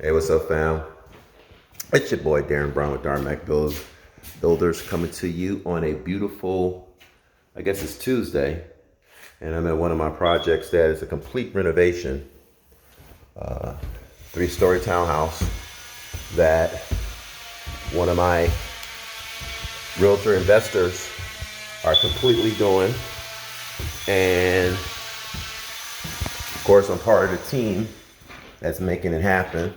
Hey, what's up, fam? It's your boy Darren Brown with Darmac Builders coming to you on a beautiful, I guess it's Tuesday, and I'm at one of my projects that is a complete renovation, 3-story townhouse that one of my realtor investors are completely doing, and of course I'm part of the team that's making it happen.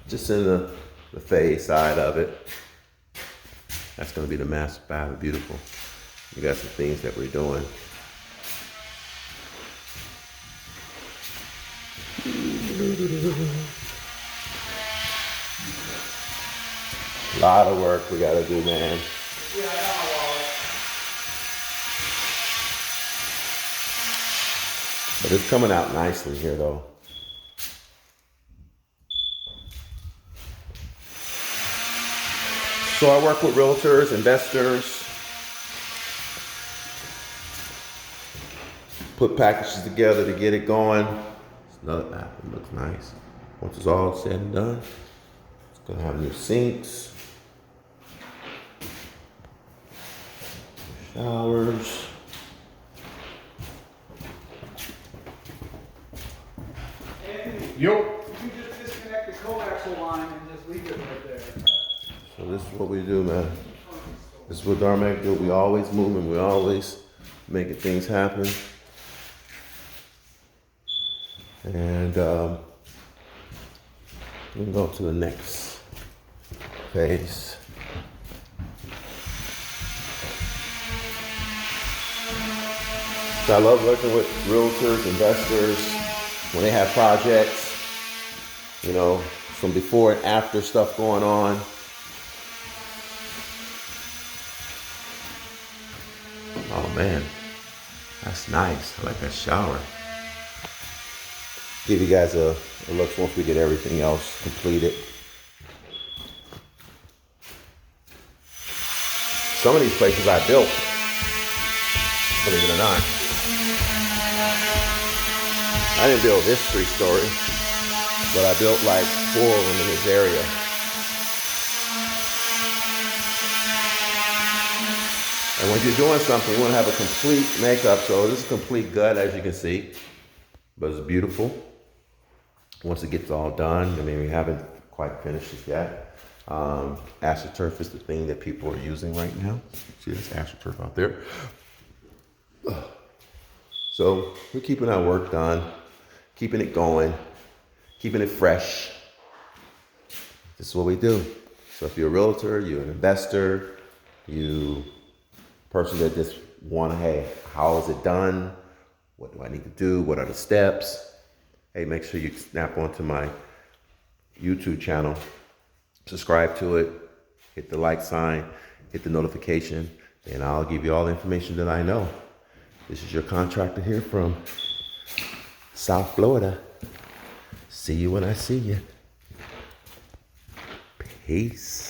Just in the phase side of it. That's gonna be the master bath, beautiful. We got some things that we're doing. A lot of work we gotta do, man. Yeah, I got my wallet. But it's coming out nicely here though. So I work with realtors, investors, put packages together to get it going. It's another bathroom, looks nice. Once it's all said and done, it's gonna have new sinks, showers. Anthony, Yo. you just disconnect the coaxial line and just leave it right there. So this is what we do, man. This is what Darmac do. We always moving. We always making things happen. And we can go to the next phase. So I love working with realtors, investors, when they have projects, you know, some before and after stuff going on. Oh man, that's nice. I like that shower. Give you guys a look once we get everything else completed. Some of these places I built, believe it or not. I didn't build this 3-story, but I built like 4 of them in this area. And when you're doing something, you want to have a complete makeup. So this is a complete gut, as you can see, but it's beautiful. Once it gets all done, I mean, we haven't quite finished it yet. AstroTurf is the thing that people are using right now. See, there's AstroTurf out there. So we're keeping our work done, keeping it going, keeping it fresh. This is what we do. So if you're a realtor, you're an investor, you person that just want to, hey, how is it done? What do I need to do? What are the steps? Hey, make sure you snap onto my YouTube channel, subscribe to it, hit the like sign, hit the notification, and I'll give you all the information that I know. This is your contractor here from South Florida. See you when I see you. Peace.